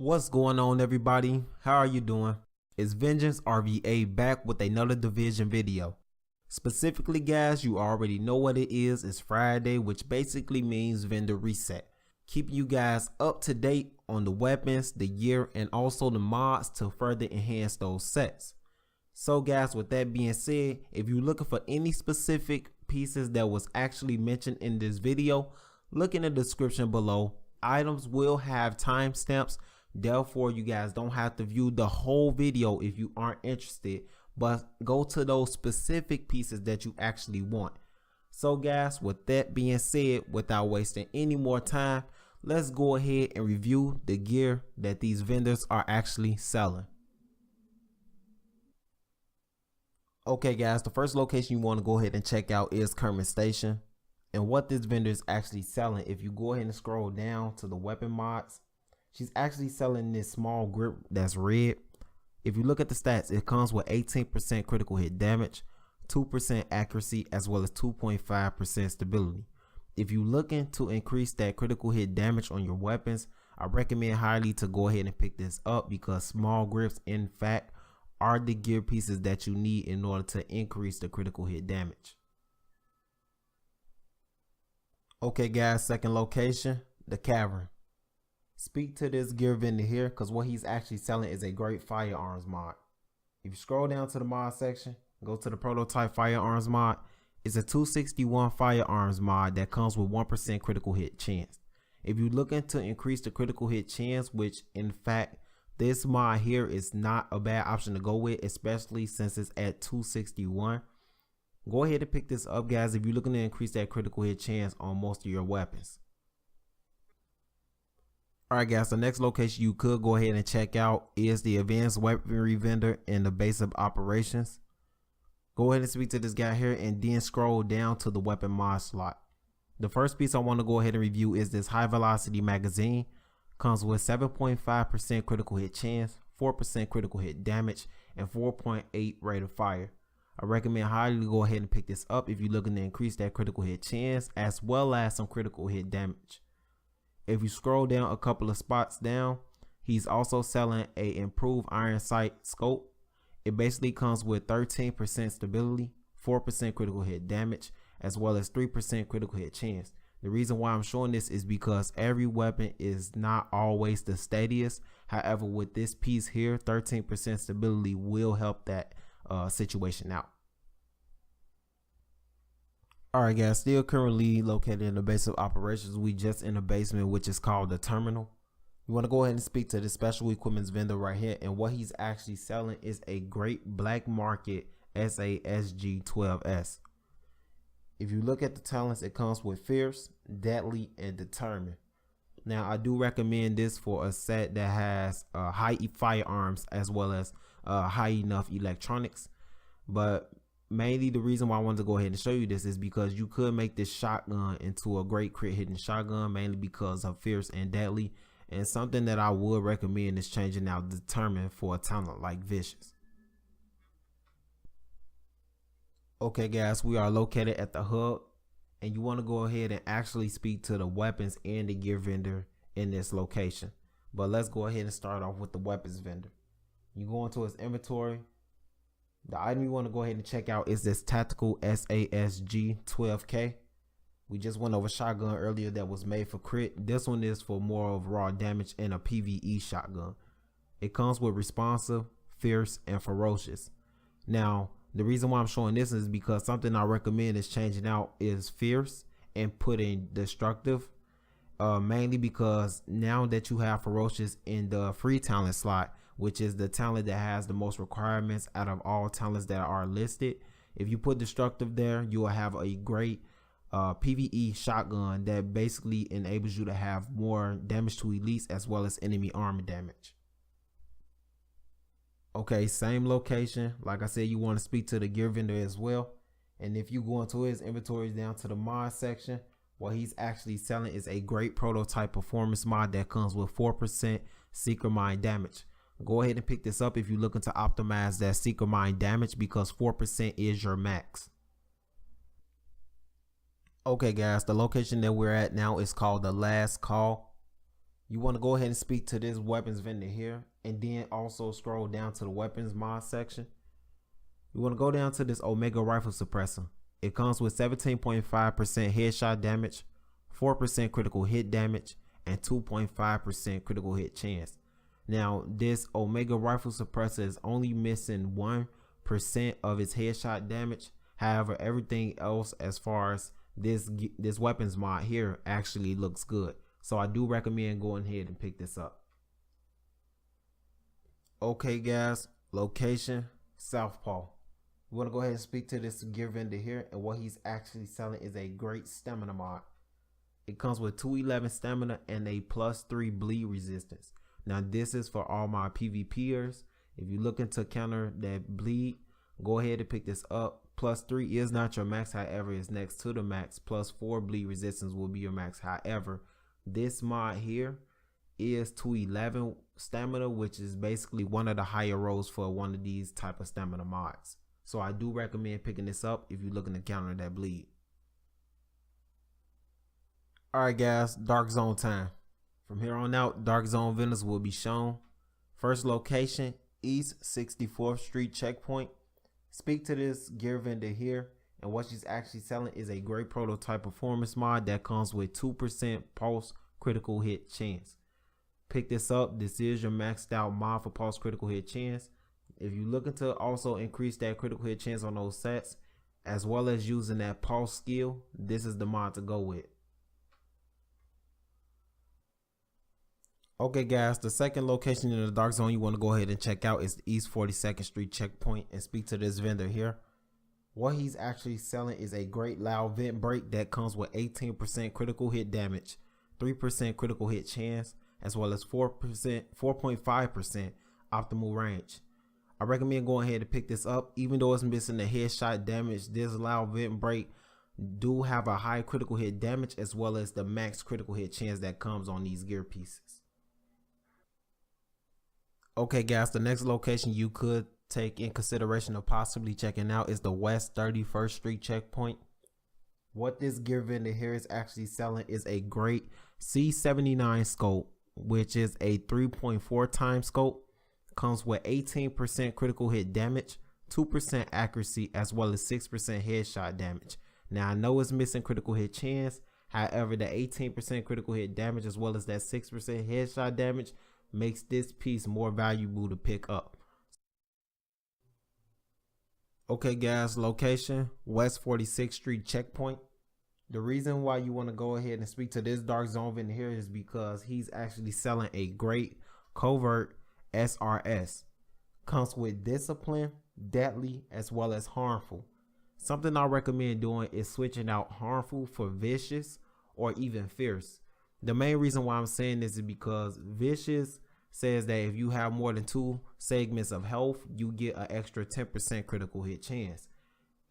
What's going on, everybody? How are you doing? It's Vengeance RVA back with another division video. Specifically, guys, you already know what it is. It's Friday, which basically means vendor reset. Keeping you guys up to date on the weapons, the gear, and also the mods to further enhance those sets. So guys, with that being said, if you're looking for any specific pieces that was actually mentioned in this video, look in the description below. Items will have timestamps. Therefore, you guys don't have to view the whole video if you aren't interested, but go to those specific pieces that you actually want. So guys, with that being said, without wasting any more time, let's go ahead and review the gear that these vendors are actually selling. Okay guys, the first location you want to go ahead and check out is Kermit Station. And what this vendor is actually selling, if you go ahead and scroll down to the weapon mods, she's actually selling this small grip that's red. If you look at the stats, it comes with 18% critical hit damage, 2% accuracy, as well as 2.5% stability. If you're looking to increase that critical hit damage on your weapons, I recommend highly to go ahead and pick this up, because small grips in fact are the gear pieces that you need in order to increase the critical hit damage. Okay guys, second location, the Cavern. Speak to this gear vendor here, because what he's actually selling is a great firearms mod. If you scroll down to the mod section, go to the prototype firearms mod. It's a 261 firearms mod that comes with 1% critical hit chance. If you're looking to increase the critical hit chance, which in fact this mod here is not a bad option to go with, especially since it's at 261. Go ahead and pick this up, guys, if you're looking to increase that critical hit chance on most of your weapons. Alright guys, the next location you could go ahead and check out is the advanced weaponry vendor in the base of operations. Go ahead and speak to this guy here and then scroll down to the weapon mod slot. The first piece I want to go ahead and review is this high velocity magazine. Comes with 7.5% critical hit chance, 4% critical hit damage, and 4.8 rate of fire. I recommend highly to go ahead and pick this up if you're looking to increase that critical hit chance as well as some critical hit damage. If you scroll down a couple of spots down, he's also selling a improved iron sight scope. It basically comes with 13% stability, 4% critical hit damage, as well as 3% critical hit chance. The reason why I'm showing this is because every weapon is not always the steadiest. However, with this piece here, 13% stability will help that situation out. Alright guys, still currently located in the base of operations. We just in the basement, which is called the terminal. You want to go ahead and speak to the special equipments vendor right here, and what he's actually selling is a great black market SASG 12S. If you look at the talents, it comes with Fierce, Deadly, and Determined. Now, I do recommend this for a set that has high firearms as well as high enough electronics. But mainly the reason why I wanted to go ahead and show you this is because you could make this shotgun into a great crit hitting shotgun, mainly because of Fierce and Deadly. And something that I would recommend is changing out Determined for a talent like Vicious. Okay guys, we are located at the hub, and you want to go ahead and actually speak to the weapons and the gear vendor in this location. But let's go ahead and start off with the weapons vendor. You go into his inventory. The item you want to go ahead and check out is this tactical SASG 12K. We just went over shotgun earlier that was made for crit. This one is for more of raw damage and a PvE shotgun. It comes with responsive, fierce, and ferocious. Now, the reason why I'm showing this is because something I recommend is changing out is fierce and putting destructive. Mainly because now that you have ferocious in the free talent slot, which is the talent that has the most requirements out of all talents that are listed, if you put destructive there, you will have a great PvE shotgun that basically enables you to have more damage to elites as well as enemy armor damage. Okay, same location. Like I said, you want to speak to the gear vendor as well. And if you go into his inventories down to the mod section, what he's actually selling is a great prototype performance mod that comes with 4% Seeker Mine damage. Go ahead and pick this up if you're looking to optimize that Seeker Mine damage, because 4% is your max. Okay guys, the location that we're at now is called the Last Call. You want to go ahead and speak to this weapons vendor here, and then also scroll down to the weapons mod section. You want to go down to this Omega rifle suppressor. It comes with 17.5% headshot damage, 4% critical hit damage, and 2.5% critical hit chance. Now, this Omega rifle suppressor is only missing 1% of its headshot damage. However, everything else as far as this weapons mod here actually looks good. So I do recommend going ahead and pick this up. Okay guys, location, Southpaw. We want to go ahead and speak to this gear vendor here, and what he's actually selling is a great stamina mod. It comes with 211 stamina and a +3 bleed resistance. Now this is for all my PvPers. If you're looking to counter that bleed, go ahead and pick this up. +3 is not your max, however, it's next to the max. +4 bleed resistance will be your max. However, this mod here is 211 stamina, which is basically one of the higher rolls for one of these type of stamina mods. So I do recommend picking this up if you're looking to counter that bleed. Alright guys, Dark Zone time. From here on out, Dark Zone vendors will be shown. First location, East 64th Street checkpoint. Speak to this gear vendor here, and what she's actually selling is a great prototype performance mod that comes with 2% pulse critical hit chance. Pick this up. This is your maxed out mod for pulse critical hit chance. If you're looking to also increase that critical hit chance on those sets, as well as using that pulse skill, this is the mod to go with. Okay guys, the second location in the Dark Zone you want to go ahead and check out is the East 42nd Street checkpoint, and speak to this vendor here. What he's actually selling is a great loud vent break that comes with 18% critical hit damage, 3% critical hit chance, as well as 4.5% optimal range. I recommend going ahead and pick this up. Even though it's missing the headshot damage, this loud vent break do have a high critical hit damage as well as the max critical hit chance that comes on these gear pieces. Okay guys, the next location you could take in consideration of possibly checking out is the West 31st Street checkpoint. What this gear vendor here is actually selling is a great C79 scope, which is a 3.4 times scope. Comes with 18% critical hit damage, 2% accuracy, as well as 6% headshot damage. Now I know it's missing critical hit chance, however the 18% critical hit damage as well as that 6% headshot damage makes this piece more valuable to pick up. Okay guys, location, West 46th Street checkpoint. The reason why you want to go ahead and speak to this Dark Zone vendor here is because he's actually selling a great covert SRS. Comes with discipline, deadly, as well as harmful. Something I recommend doing is switching out harmful for vicious or even fierce. The main reason why I'm saying this is because vicious says that if you have more than 2 segments of health, you get an extra 10% critical hit chance.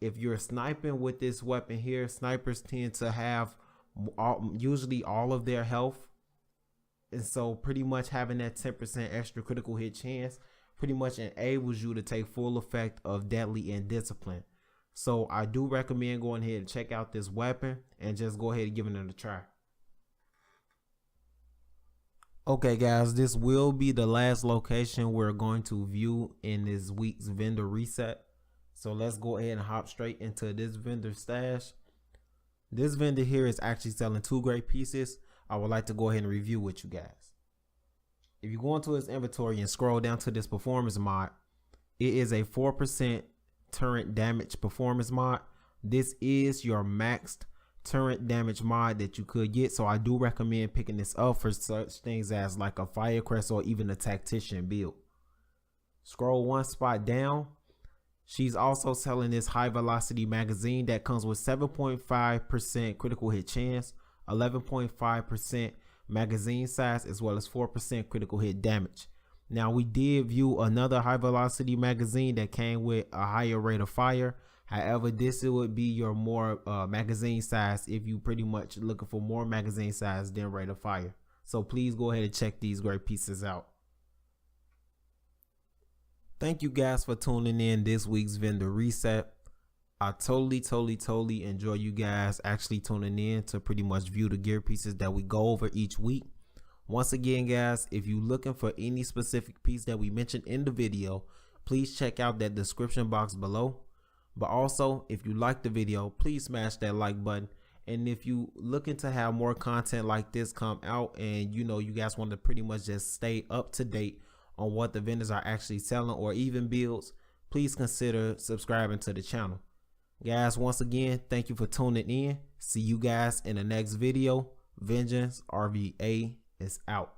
If you're sniping with this weapon here, snipers tend to have usually all of their health. And so pretty much having that 10% extra critical hit chance pretty much enables you to take full effect of deadly and discipline. So I do recommend going ahead and check out this weapon and just go ahead and giving it a try. Okay guys, this will be the last location we're going to view in this week's vendor reset. So let's go ahead and hop straight into this vendor stash. This vendor here is actually selling 2 great pieces I would like to go ahead and review with you guys. If you go into his inventory and scroll down to this performance mod, it is a 4% turret damage performance mod. This is your maxed turret damage mod that you could get, so I do recommend picking this up for such things as like a Firecrest or even a tactician build. Scroll one spot down, she's also selling this high velocity magazine that comes with 7.5% critical hit chance, 11.5% magazine size, as well as 4% critical hit damage. Now we did view another high velocity magazine that came with a higher rate of fire. However, this would be your more magazine size if you pretty much looking for more magazine size than rate of fire. So please go ahead and check these great pieces out. Thank you guys for tuning in this week's vendor reset. I totally enjoy you guys actually tuning in to pretty much view the gear pieces that we go over each week. Once again, guys, if you're looking for any specific piece that we mentioned in the video, please check out that description box below. But also, if you like the video, please smash that like button. And if you looking to have more content like this come out, and you guys want to pretty much just stay up to date on what the vendors are actually selling or even builds, please consider subscribing to the channel. Guys, once again, thank you for tuning in. See you guys in the next video. Vengeance RVA is out.